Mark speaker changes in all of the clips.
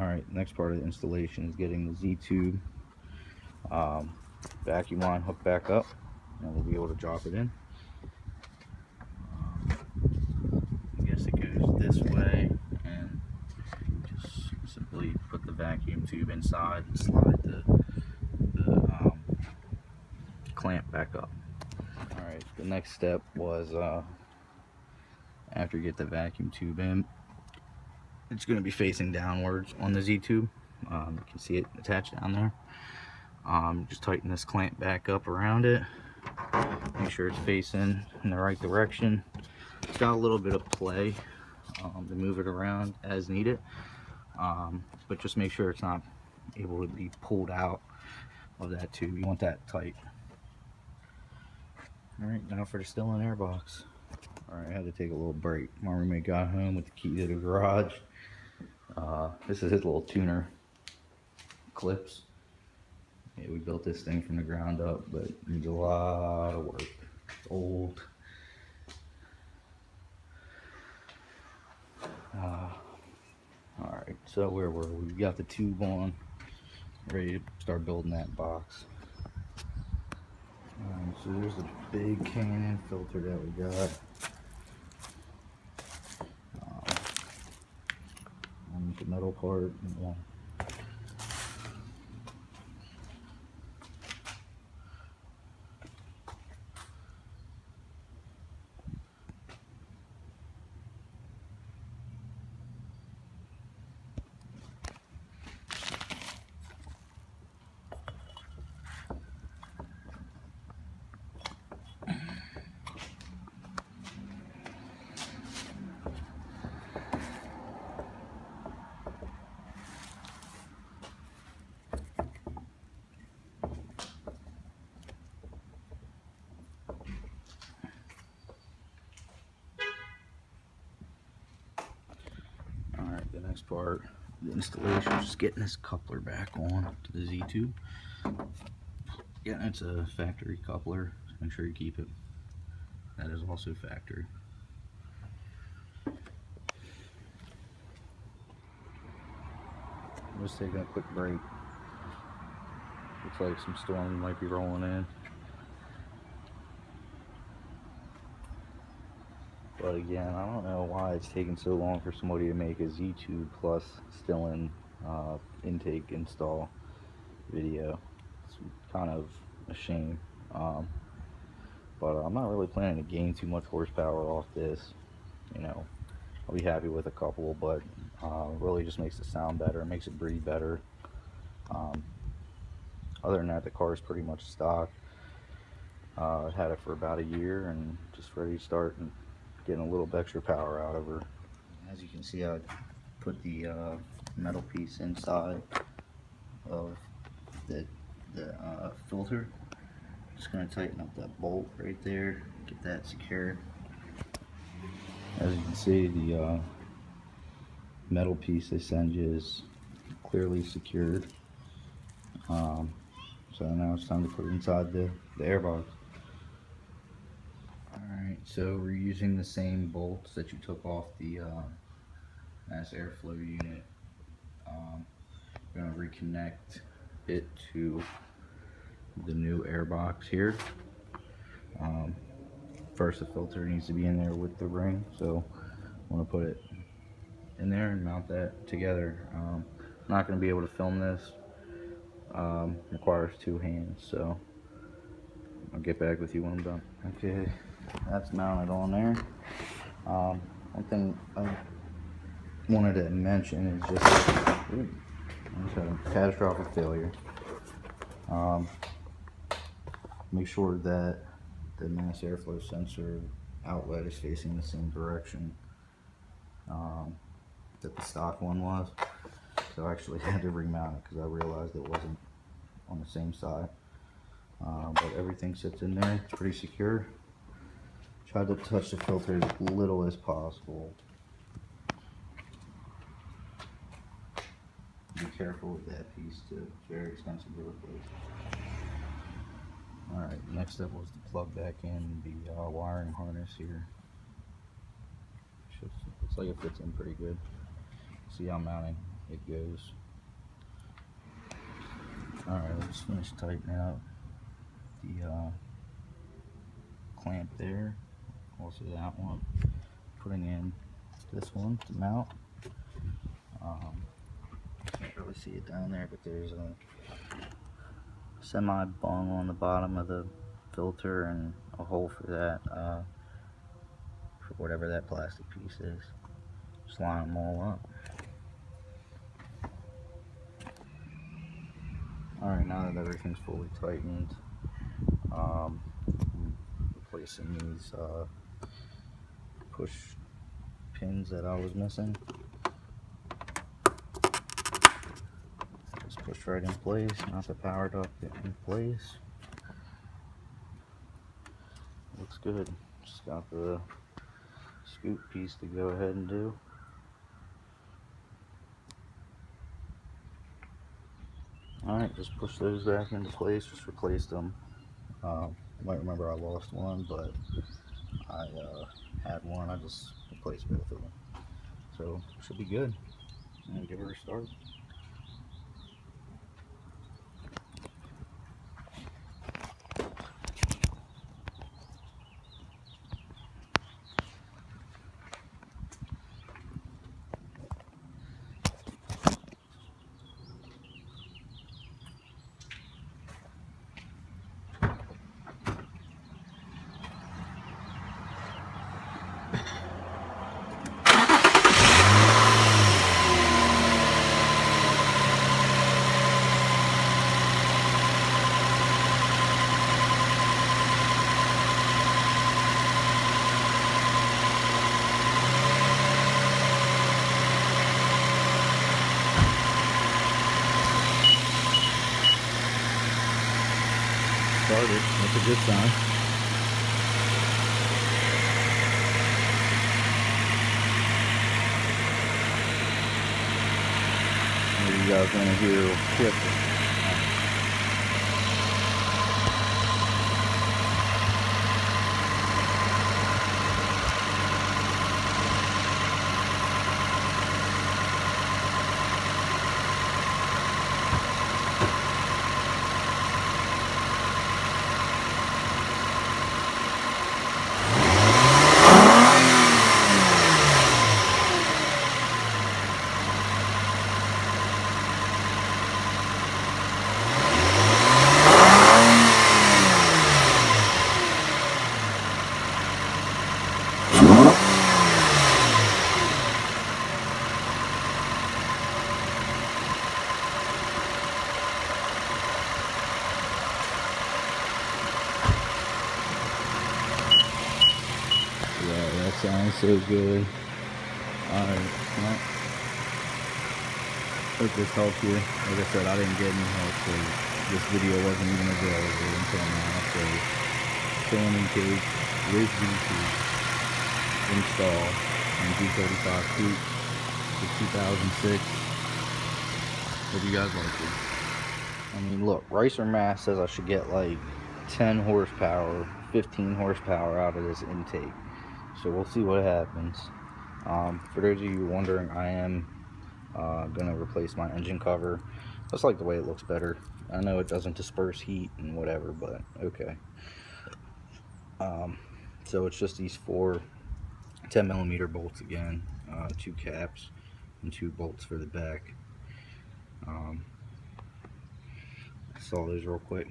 Speaker 1: Alright, next part of the installation is getting the Z-tube vacuum line hooked back up, and we'll be able to drop it in. I guess it goes this way, and just simply put the vacuum tube inside and slide the clamp back up. Alright, the next step was after you get the vacuum tube in, it's going to be facing downwards on the Z-tube. You can see it attached down there. Just tighten this clamp back up around it. Make sure it's facing in the right direction. It's got a little bit of play to move it around as needed, but just make sure it's not able to be pulled out of that tube. You want that tight. Alright, now for the Stillen air box. Alright, I had to take a little break. My roommate got home with the key to the garage. This is his little tuner clips. Yeah, we built this thing from the ground up, but it needs a lot of work. It's old. Alright, so where were we? We got the tube on, ready to start building that box. So there's a big Canon filter that we got. On the metal part and one. The next part, the installation, is just getting this coupler back on to the Z-tube. Yeah, it's a factory coupler, so make sure you keep it. That is also factory. I'm just taking a quick break. Looks like some storm might be rolling in. But again, I don't know why it's taking so long for somebody to make a Z-tube plus Stillen intake install video. It's kind of a shame. But I'm not really planning to gain too much horsepower off this. You know, I'll be happy with a couple, but really just makes it sound better, makes it breathe better. Other than that, the car is pretty much stock. I've had it for about a year and just ready to start and getting a little bit extra power out of her. As you can see, I put the metal piece inside of the filter. Just going to tighten up that bolt right there, get that secured. As you can see, the metal piece they send you is clearly secured. So now it's time to put it inside the airbox. Alright, so we're using the same bolts that you took off the mass airflow unit. We're going to reconnect it to the new airbox here. First, the filter needs to be in there with the ring, so I'm going to put it in there and mount that together. I'm not going to be able to film this. Requires two hands, so I'll get back with you when I'm done. Okay, that's mounted on there. One thing I wanted to mention is just, I just had a catastrophic failure. Make sure that the mass airflow sensor outlet is facing the same direction that the stock one was. So I actually had to remount it because I realized it wasn't on the same side. But everything sits in there, it's pretty secure. Tried to touch the filter as little as possible. Be careful with that piece too, it's very expensive to replace. Alright, next up was to plug back in the wiring harness here. Looks like it fits in pretty good. See, I'm mounting it goes. Alright, let's finish tightening up the clamp there, also that one, putting in this one to mount. Can't really see it down there, but there's a semi bung on the bottom of the filter and a hole for that, for whatever that plastic piece is. Just line them all up. Alright, now that everything's fully tightened, replacing these push pins that I was missing. Just push right in place, not the power duct in place. Looks good. Just got the scoop piece to go ahead and do. Alright, just push those back into place, just replaced them. You might remember I lost one, but I had one, I just replaced both of them. So, should be good. And give her a start. Started. That's a good sign. Maybe you guys want to hear real quick. Sounds so good. Alright, well, hope this helped you. Like I said, I didn't get any help, so this video wasn't even available until now. So, Stillen Intake with Z2 install on G35 Coupe, the 2006. Hope you guys like it. I mean, look, Ricer Mass says I should get like 10 horsepower, 15 horsepower out of this intake. So we'll see what happens. For those of you wondering, I am gonna replace my engine cover. Just like the way it looks better. I know it doesn't disperse heat and whatever, but okay. So it's just these 4 10mm bolts again, 2 caps and 2 bolts for the back. Saw those real quick.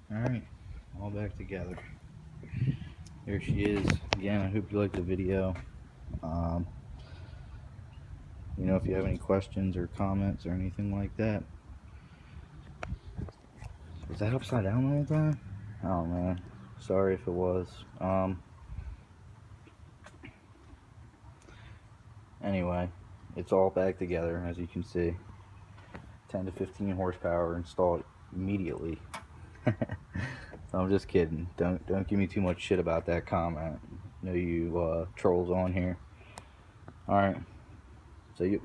Speaker 1: Alright, all back together. There she is. Again, I hope you liked the video. You know, if you have any questions or comments or anything like that. Was that upside down the whole time? Oh man, sorry if it was. Anyway, it's all back together, as you can see. 10 to 15 horsepower installed immediately. I'm just kidding. Don't give me too much shit about that comment. I know you trolls on here. Alright, see you.